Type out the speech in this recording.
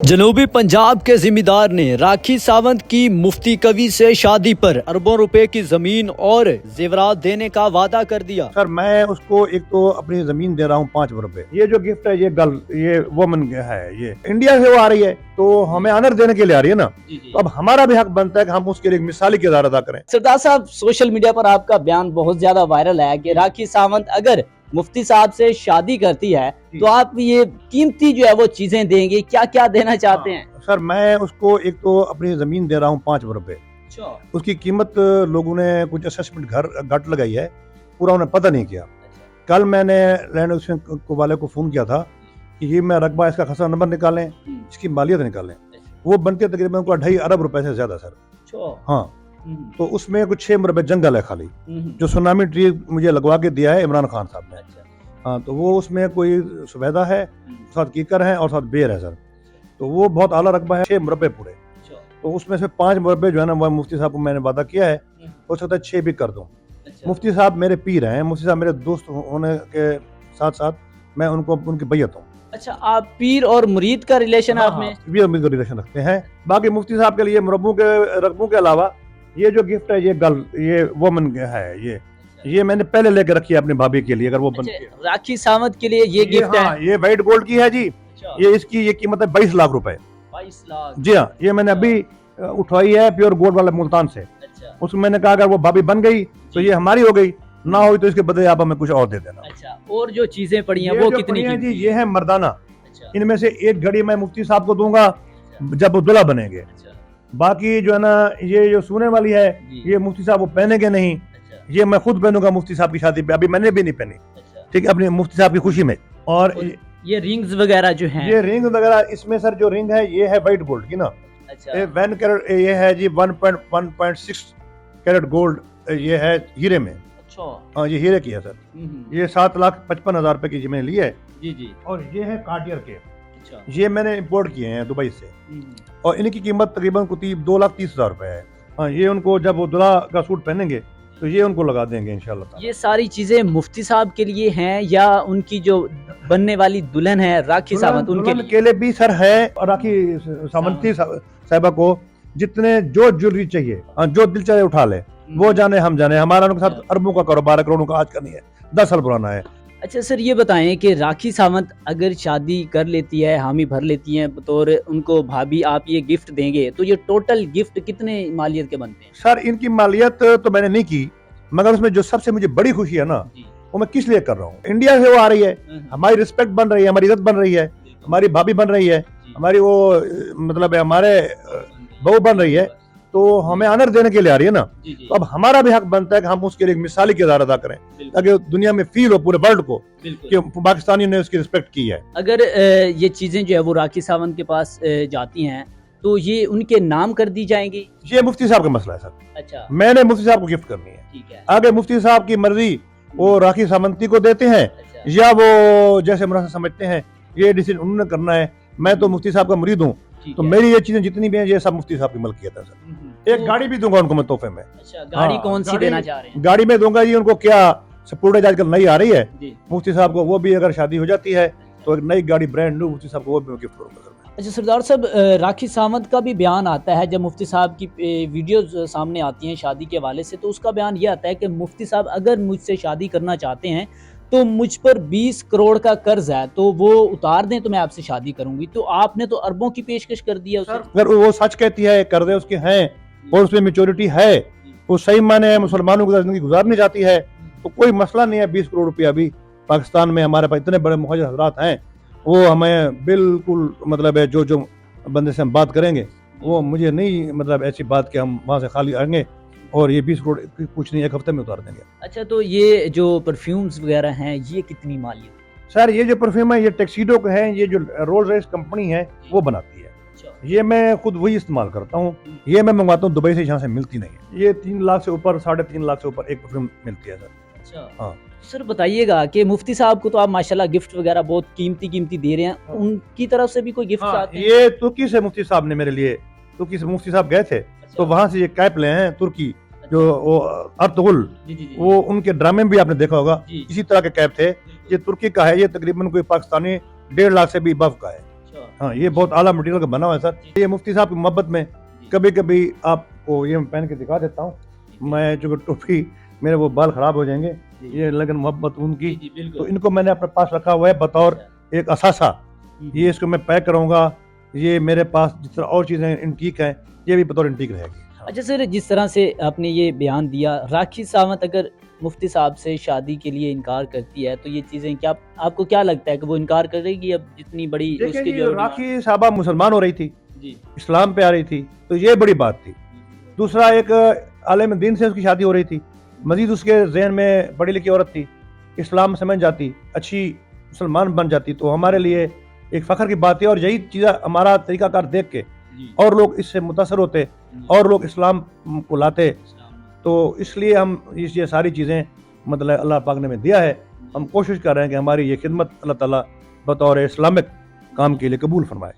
जनूबी पंजाब के जिम्मेदार ने राखी सावंत की मुफ्ती कवि से शादी पर अरबों रुपए की जमीन और जेवरात देने का वादा कर दिया। सर मैं उसको एक तो अपनी जमीन दे रहा हूँ 5 रुपए। ये जो गिफ्ट है ये वोमन है, ये इंडिया से वो आ रही है तो हमें ऑनर देने के लिए आ रही है ना, तो अब हमारा भी हक बनता है कि हम उसके लिए एक मिसाली किरदार अदा करें। सरदार साहब, सोशल मीडिया पर आपका बयान बहुत ज्यादा वायरल है कि राखी सावंत अगर मुफ्ती साहब से शादी करती है तो आप ये कीमती जो है वो चीजें देंगे, क्या क्या देना चाहते हैं? सर मैं उसको एक तो अपनी जमीन दे रहा हूँ 5 रुपए। उसकी कीमत लोगों ने कुछ असेसमेंट घट लगाई है, पूरा उन्हें पता नहीं किया। कल मैंने लैंड एक्विजिशन वाले को फोन किया था कि ये मैं रकबा इसका खसरा नंबर निकालें, इसकी मालियत निकालें। वो बनती है तकरीबन 2.5 अरब रुपए से ज्यादा सर। हाँ, तो उसमें कुछ 6 रुपए जंगल है खाली, जो सुनामी ट्री मुझे लगवा के दिया है इमरान खान साहब ने। हाँ, तो वो उसमें कोई सुबैदा है, साथ कीकर है और साथ बेर है सर। तो वो बहुत आला रकबा है, 6 रुपए पूरे। तो उसमें से 5 रुपए जो है ना वो मुफ्ती साहब को मैंने वादा किया है, हो सकता है 6 भी कर दूं। मुफ्ती साहब मेरे पीर हैं, मुफ्ती साहब मेरे दोस्त होने के साथ साथ मैं उनको उनकी बैयत हूँ। अच्छा, आप पीर और मुरीद का रिलेशन आप में? भी उम्मीद का रिलेशन रखते हैं। बाकी मुफ्ती साहब के लिए मुरब्बों के रकबों के अलावा ये जो गिफ्ट है ये वोमन है, ये मैंने पहले लेकर रखी है अपनी भाभी के लिए। अगर वो बनती है राखी सावंत के लिए ये गिफ्ट है, ये व्हाइट गोल्ड की है जी। ये इसकी ये कीमत है 22 लाख रुपए। 22 लाख? जी हाँ, ये मैंने अभी उठवाई है प्योर गोल्ड वाले मुल्तान से। उसमें मैंने कहा अगर वो भाभी बन गई तो ये हमारी हो गई, ना हुई तो इसके बदले आप हमें कुछ और दे देना। अच्छा, और जो चीजें पड़ी हैं वो कितनी है जी? ये है मर्दाना। इनमें से एक घड़ी मैं मुफ्ती साहब को दूंगा जब वो दुल्हा बनेंगे। बाकी जो है ना ये जो सोने वाली है ये मुफ्ती साहब वो पहनेंगे नहीं, ये मैं खुद पहनूंगा मुफ्ती साहब की शादी पे। अभी मैंने भी नहीं पहनी, ठीक है, अपने मुफ्ती साहब की खुशी में। और ये रिंग्स वगैरह जो हैं, ये रिंग वगैरह, इसमें सर जो रिंग है ये है व्हाइट गोल्ड की ना। ये 1 कैरेट ये है जी, 1.6 कैरेट गोल्ड ये है हीरे में। हाँ, ये हीरे की है सर। ये 7,55,000 रुपए की मैंने ली है जी। और ये है कार्टियर के, ये मैंने इंपोर्ट किए हैं दुबई से, और इनकी कीमत तकरीबन 2,30,000 रुपए है। हाँ, ये उनको जब वो दुल्हा का सूट पहनेंगे तो ये उनको लगा देंगे इंशाल्लाह। ये सारी चीजें मुफ्ती साहब के लिए हैं या उनकी जो बनने वाली दुल्हन है राखी सावंत उनके लिए भी सर है। और राखी सावंती साहिबा को जितने जो ज्वेलरी चाहिए, जो दिल चाहे उठा ले, वो जाने हम जाने। हमारा उनके साथ अरबों का कारोबार है, करोड़ों का आज का नहीं है, 10 साल पुराना है। अच्छा सर, ये बताएं कि राखी सावंत अगर शादी कर लेती है, हामी भर लेती हैं बतौर उनको भाभी, आप ये गिफ्ट देंगे तो ये टोटल गिफ्ट कितने मालियत के बनते हैं? सर इनकी मालियत तो मैंने नहीं की, मगर उसमें जो सबसे मुझे बड़ी खुशी है ना वो मैं किस लिए कर रहा हूँ। इंडिया से वो आ रही है, हमारी रिस्पेक्ट बन रही है, हमारी इज्जत बन रही है, हमारी भाभी बन रही है, हमारी वो मतलब हमारे बहू बन रही है, तो हमें ऑनर देने के लिए आ रही है ना, तो अब हमारा भी हक बनता है कि हम उसके लिए एक मिसाली किरदार अदा करें, ताकि दुनिया में फील हो पूरे वर्ल्ड को कि पाकिस्तानियों ने उसकी रिस्पेक्ट की है। अगर ये चीजें जो है वो राखी सावंत के पास जाती हैं तो ये उनके नाम कर दी जाएंगी? ये मुफ्ती साहब का मसला है सर। अच्छा, मैंने मुफ्ती साहब को गिफ्ट करनी है, ठीक है। आगे मुफ्ती साहब की मर्जी, वो राखी सावंती को देते हैं या वो जैसे मुनासिब समझते हैं, ये डिसीजन उन्होंने करना है। मैं तो मुफ्ती साहब का मुरीद हूँ, तो मेरी ये चीजें जितनी भी हैं ये सब मुफ्ती साहब की मलकियत है सर। एक गाड़ी भी दूंगा उनको मैं तोहफे में। अच्छा, गाड़ी कौन सी देना चाह रहे हैं? गाड़ी में दूंगा जी उनको, क्या सपोर्टेज आजकल नई आ रही है मुफ्ती साहब को, वो भी अगर शादी हो जाती है तो एक नई गाड़ी ब्रांड न्यू मुफ्ती साहब को वो भी गिफ्ट करूंगा। अच्छा सरदार साहब, राखी सावंत का भी बयान आता है जब मुफ्ती साहब की वीडियोस सामने आती हैं शादी के हवाले से, तो उसका बयान ये आता है कि मुफ्ती साहब अगर मुझसे शादी करना चाहते हैं तो मुझ पर 20 करोड़ का कर्ज है तो वो उतार दें तो मैं आपसे शादी करूंगी। तो आपने तो अरबों की पेशकश कर दी है उसे। अगर वो सच कहती है, कर्जे उसके हैं और उसमें मैच्योरिटी है, वो सही माने मुसलमानों की जिंदगी गुजारनी चाहती है, तो कोई मसला नहीं है। 20 करोड़ रुपया भी पाकिस्तान में हमारे पास इतने बड़े मुहाजिर हजरात हैं, वो हमें बिल्कुल मतलब है जो बंदे से हम बात करेंगे वो मुझे नहीं मतलब ऐसी बात कि हम वहाँ से खाली आएंगे और ये 20 करोड़ कुछ नहीं, एक हफ्ते में उतार देंगे। अच्छा, तो ये जो परफ्यूम्स वगैरह हैं ये कितनी मालियत? सर ये जो परफ्यूम है ये टैक्सीडो का है, ये जो रोल्स रॉयस कंपनी है वो बनाती है। ये मैं खुद वही इस्तेमाल करता हूँ, ये मैं मंगवाता हूँ दुबई से, यहाँ से मिलती नहीं है। ये 3 लाख से ऊपर, 3.5 लाख से ऊपर एक परफ्यूम मिलती है सर। अच्छा, हाँ सर बताइएगा कि मुफ्ती साहब को तो आप माशाल्लाह गिफ्ट वगैरह बहुत कीमती दे रहे हैं, उनकी तरफ से भी कोई गिफ्ट आते हैं? ये तुर्की से मुफ्ती साहब ने मेरे लिए, तुर्की से मुफ्ती साहब गए थे तो वहाँ से ये कैप ले हैं तुर्की, जो वो अर्तुगरुल, वो उनके ड्रामे में भी आपने देखा होगा, इसी तरह के कैप थे। ये तुर्की का है, ये तकरीबन कोई पाकिस्तानी 1.5 लाख से भी अबव का है। हाँ, ये बहुत आला मटेरियल का बना हुआ है सर। ये मुफ्ती साहब की मोहब्बत में कभी कभी आपको ये मैं पहन के दिखा देता हूँ। मैं चूँकि टोपी मेरे वो बाल खराब हो जाएंगे, ये लगन मोहब्बत उनकी, तो इनको मैंने अपने पास रखा हुआ है बतौर एक असासा। ये इसको मैं पैक करूँगा, ये मेरे पास जिस तरह और चीज़ें एंटीक हैं, ये भी बतौर एंटीक रहेगी। अच्छा सर, जिस तरह से आपने ये बयान दिया, राखी सावंत अगर मुफ्ती साहब से शादी के लिए इनकार करती है तो ये चीज़ें क्या आपको क्या लगता है कि वो इनकार करेगी? अब जितनी बड़ी उसकी देखिए, जो राखी साहबा मुसलमान हो रही थी, जी इस्लाम पे आ रही थी, तो ये बड़ी बात थी। दूसरा, एक आलिम दीन से उसकी शादी हो रही थी, मजीद उसके जहन में पढ़ी लिखी औरत थी, इस्लाम समझ जाती, अच्छी मुसलमान बन जाती, तो हमारे लिए एक फ़ख्र की बात है। और यही चीज़ हमारा तरीकाकार देख के और लोग इससे मुतासर होते और लोग इस्लाम को लाते, तो इसलिए हम ये सारी चीज़ें मतलब अल्लाह पाक ने हमें दिया है। हम कोशिश कर रहे हैं कि हमारी ये खिदमत अल्लाह ताला बतौर इस्लामिक काम के लिए कबूल फरमाए।